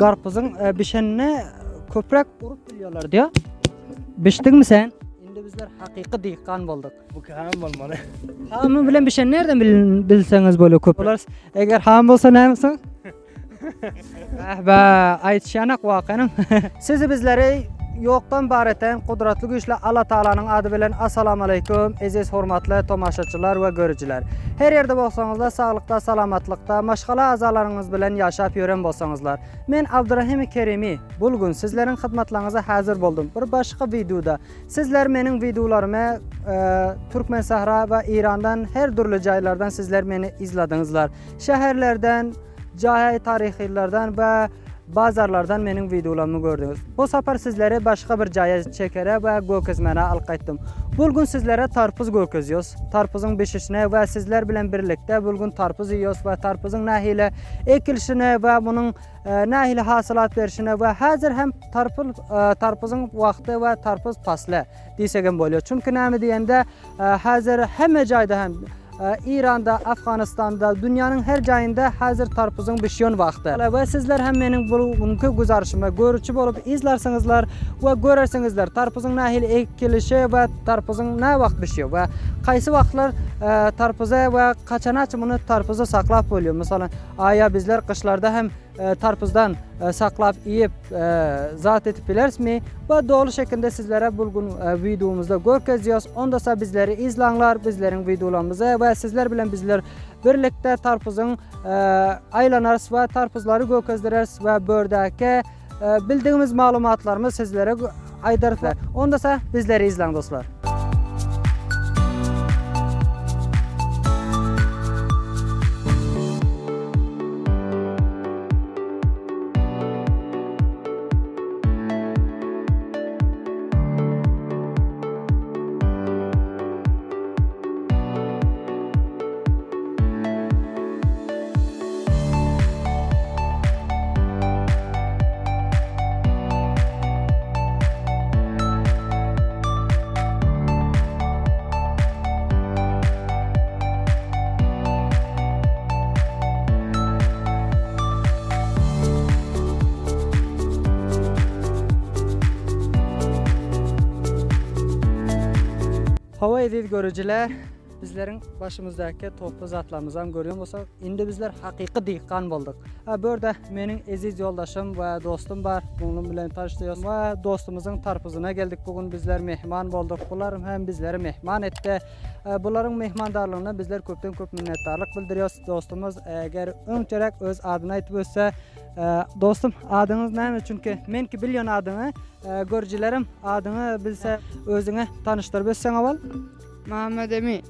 karpuzun bişenine köprek vurup biliyorlar diyor. Biçtin mi sen? Şimdi bizler hakiki dehqon bulduk. Bu ham olmalı. Hamı bilen bişen nereden bilseniz böyle köpler? Eğer ham bolsa ne misin? Aytışanak vakanım. Sizi bizleri yo'qdan bar eten qudratli güçlü Allah Taala'nın adı bilen assalomu alaykum aziz hurmatli tomoshachilar va ko'ruvchilar. Her yerde bolsangizlar, sog'likda, salomatlikda, mashg'ala a'zolaringiz bilan yashab yurgan bolsangizlar. Men Abdurahim Kerimi bugun sizlarning xizmatlaringizga hozir bo'ldim. Bir boshqa videoda sizlar mening videolarimni Turkmen Sahra va Irandan her turli joylardan sizlar meni izladingizlar. Shaharlardan, joy tarixiylardan va bazarlardan mening videolarımı gördünüz. Bu safar sizlere başka bir joyga chekara va go'kizmani olib qaytdim. Bugun sizlere tarpuz go'kizyos, tarpuzun beshishini va sizlar bilan birlikda bugun tarpuz yeyos va tarpuzun nahili ekilishini va buning nahili hasilat berishini va hozir ham tarpuzun vaqti va tarpuz fasli deysagam bo'ladi. Chunki nima deganda hozir hamma joyda ham İran'da, Afganistan'da, dünyanın her joyida hazır tarpuzun bişiyon vaqti. Ve sizler hem mening bugünkü guzarışımı görücü bolup izlersingizlar ve görersingizlar tarpuzun nahil ekilishi ve tarpuzun ne vaqt bişiyor ve qaysi vaqtlar tarpuza ve qaçanaç bunu tarpuza saqlab qo'yuyor. Mesela aya bizler qishlarda hem tarpuzdan saqlab yeyip zat etip bilersizmi? Ve doğru şekilde sizlere bugün videomuzda görkeziyos. Ondasa bizleri izlanglar, bizlerin videolarımızı ve sizler bilen bizler birlikte tarpuzun aylanarız ve tarpuzları görkezdireriz ve bördeki bildiğimiz malumatlarımı sizlere aydarız. Ondasa bizleri izlang dostlar. Hava edil görücüler, bizlerin başımızdaki toplu zatlarımızdan görüyor musunuz? Şimdi bizler hakiki dehqon bulduk. Burada benim aziz yoldaşım ve dostum var. Bunun bilen tanıştırıyoruz ve dostumuzun tarpuzuna geldik. Bugün bizler mehman bulduk. Bunlar hem bizleri mehman etti. Bunların mehmandarlığına bizler köpten köp minnettarlık bildiriyoruz. Dostumuz eğer öncelik öz adını aytıp ötse, dostum adınız neymi? Çünkü men ki bilyon adını, görücülerim adını bilse özüne tanıştırıp ötsen aval. Muhammed Emin.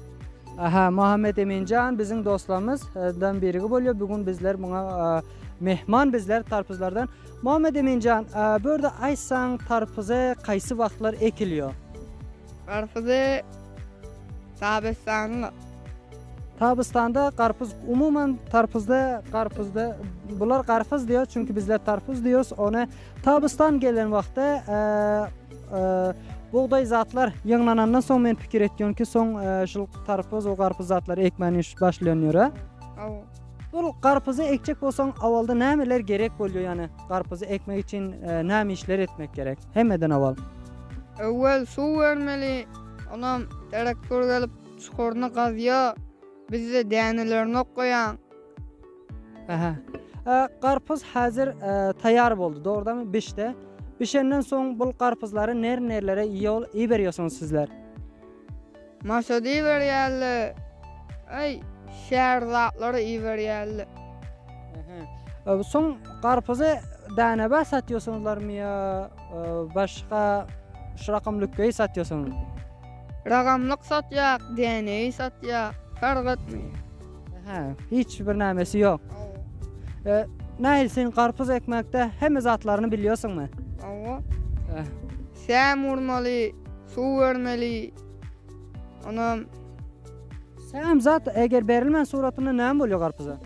Aha, Muhammed Emincan bizim dostlarımızdan biri oluyor. Bugün bizler buna mehman bizler tarpuzlardan. Muhammed Emincan, burada aysan tarpuza qaysı vaqtlar ekiliyor? Karpuzu Tabistanlı. Tabistan'da karpuz umuman tarpuzda bunlar karpuz diyor çünkü bizler tarpuz diyoruz. Ona Tabistan gelen vakti buğday zatlar yığılanandan son men fikir etdim ki son yıl tarpuz o karpuz zatları ekmeni başlanıyor ha. Bu karpuzu ekecek olsan avalda neler gerek oluyor yani karpuzu ekmek için ne işler etmek gerek hemeden aval. Evvel su vermeli, onam traktör gelip çukurunu kazıyor, biz de denelerini koyan. Karpuz hazır tayar oldu doğrudan mı? Bişte. Bişenden son bu karpuzları nerelere iyi veriyorsunuz sizler? Masada iyi veriyorlar. Şehir zatları iyi veriyorlar. Son karpuzu danebe satıyorsunuzlar mı ya? Başka şu rakamlıkayı satıyorsunuz? Rakamlık satıyor, deneyi satıyor. Fark etmiyor. Hiçbir namesi yok. Nahil sen karpuz ekmekte hem zatlarını biliyorsun mu? Sen vurmalı, su vermeli. Onam sen zat eğer verilmen suratında ne oluyor karpuza?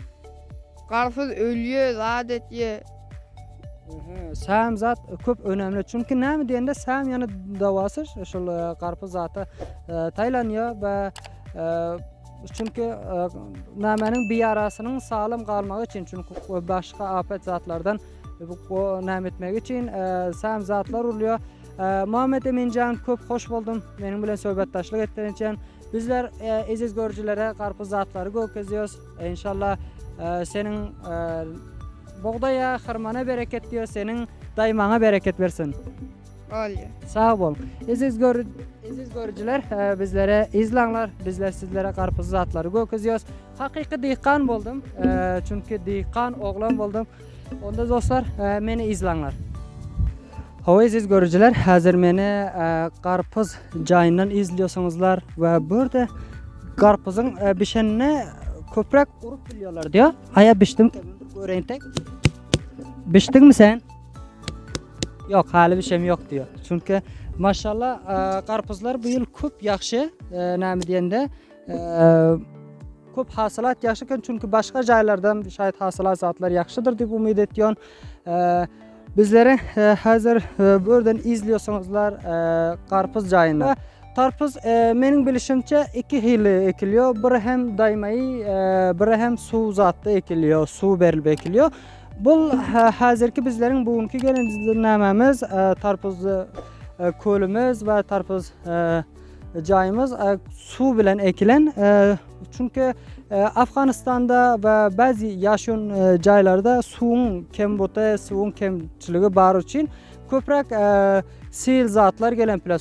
Karpuz ölüyor, zat ediyor. Sam zat çok önemli çünkü ne mi diyende sam yani davası şu karpuz zatı taylanıyor ve çünkü namenin bir arasının sağlam kalmak için çünkü başka afet zatlardan bu näme etmek için sam zatlar uluyor. Muhammed Emincan köp hoş buldum. Benim bilen söhbetdaşlyk etdiğin için. Bizler aziz görücülere karpuz zatlary göküzüyoruz. İnşallah senin buğdaya, hırmana bereket diyor. Senin daymana bereket versin. Aliye. Sağ ol. Aziz görücüler bizlere izlanlar. Bizler sizlere karpuz zatları göküzüyoruz. Hakiki dehqan buldum. Çünkü dehqan oğlan buldum. Onda dostlar meni izlanlar. Aziz görücüler, hazır meni karpuz jayından izliyorsunuzlar ve burada karpuzun bişenine köprek urup biliyorlar diyor. Aya biçtim. Göreyim tek. Biçtin mi sen? Yok, hali bir şeyim yok diyor. Çünkü maşallah karpuzlar bu yıl köp yaxşı. Näme diýende köp hasylat yaxşyken çünkü başka jaylardan şayet hasylat zatlar yaxşıdır diýip umyt etýän. Bizleri hazır buradan izliyorsunuzlar karpuz jayını. Karpuz mening bilişimçe iki hili ekiliyor. Biri hem daymayı, biri hem su zatlı ekiliyor, su berilip ekiliyor. Bu hazırki bizlerin bugünkü gelenimiz tarpuz kölümüz ve tarpuz jayımız su bilen ekilen. Çünkü Afganistan'da ve bazı yaşayan jaylarda suun kembota, suun kemçiligi bar için köprek sil zatlar gelen pila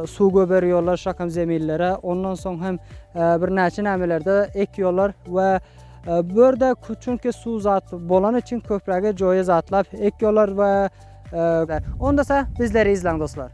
su göberiyorlar şakam zemillere. Ondan sonra hem bir näçe nämelerde ekiyorlar ve burada çünkü su zatı bolan için köprege joya zatlap ekiyorlar ve ondasa bizleri izleyin dostlar.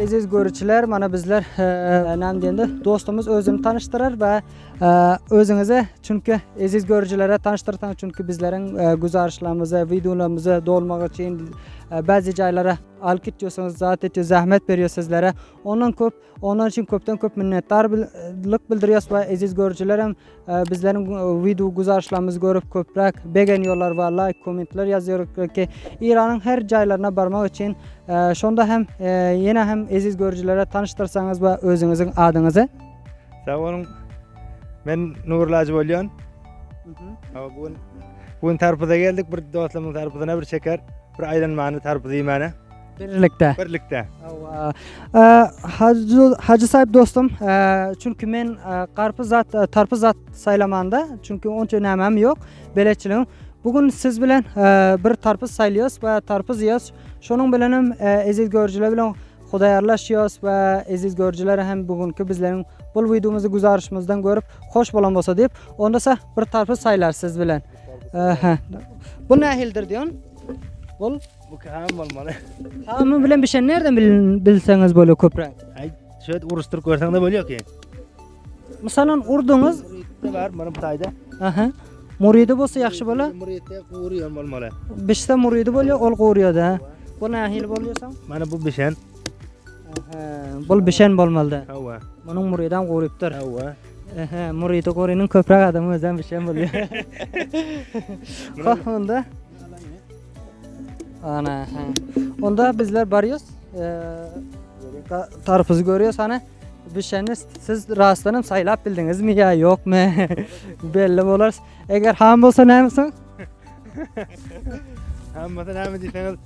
Aziz görücüler, mana bizler näme diýende dostumuz özüni tanıştırar ve özüňize çünkü aziz görücülere tanıştırtan çünkü bizlerin güzarışlarımızı, videolarımızı dolmak için bazı jaylara alıp gitýärsiňiz, zat etýär, zahmet berýär sizlere. Ondan için köpden köp minnetdarlyk bildiriyoruz ve aziz görücüler hem bizlerin video güzarışlarımızı görüp köprek beğeniyorlar ve like, komentler yazıyorlar ki İran'ın her jaylarına barmak için şonda hem yine hem aziz görücülere tanıştırsanız ve özünüzün adınızı. Sağ olun. Ben Nurul Acı bolýan. Bugün tarpıza geldik. Bir dostlarımın tarpızına bir şeker, bir aylanmany tarpızy ýemäne. Birlikte. Birlikte. Hacı sahip dostum, çünkü men tarpız zat saylamanda çünkü onça nämem yok, beleçiligim. Bugün siz bilen bir tarpız saylıyoruz ve tarpız yiyoruz. Şonun bilenim aziz görücüler bilen hudaýarlaşýarys ve aziz görücüler hem bugünkü bizlerin bu videomuzu güzarışımızdan görüp hoş bolan bolsa diýip, ondasa bir tarpız saylar siz bilen. Bu nähildir diýen? Bu ham bolmaly. Hamı bilen bir şey nereden bilseňiz böyle köprek? Şöyle uruşturup görseň de bolýar ki. Misalan urdunuz, Ne var mana bu taýda? muridi bolsa yaxşı bola. Muridde guruyan bolmaly. Bişte muridi bolýar, ol gurýar-da. Bu nähil bolýarsa? Mana bu bişen. Bol bişen bolmaly. Hawa. Munyň muridan gurypdyr. Hawa. Muridi gurynyň köprek adamy özden bişen bolýar. Onda. Ana. Onda bizler barýos. Tarpyzy görýäs ana. Bişeni siz rastlanıp saylap bildingizmi ya ýokmy? Belli bolar. Eger ham bolsa nämesin? Hammada näme diýseňiz.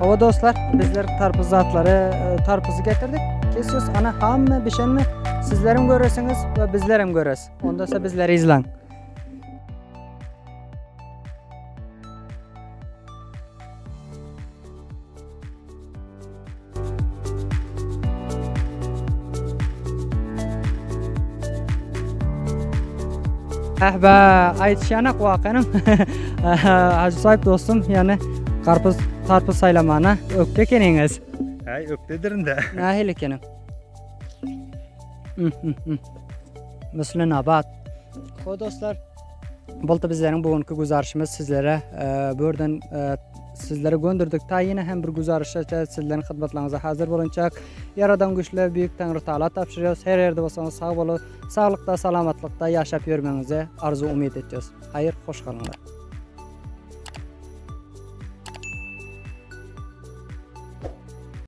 O dostlar, bizler tarpuz zatları, tarpuzu getirdik. Kesiyoruz. Ana hamma bişenmi sizlerim görürsünüz ve bizlerim görürüz. Onda ise bizleri izlen. Aytışanak vakanım. Hacı sahip dostum yani tarpuz saylamana öpke keniniz. Hay öptedirin de. Nahil kenim. Mesela nabat. O dostlar, bulta bizlerin bugünkü güzarışımız sizlere buradan sizlere gönderdik. Ta yine hem bir güzarışa sizlerin hizmetlerinize hazır bulunacak. Yaradan güçlü büyük Tanrı Taala tapşırıyoruz. Her yerde olsanız sağ olun, sağlıkta, salamatlıkta yaşap yürümenize arzu umut ediyoruz. Hayır, hoş kalınlar.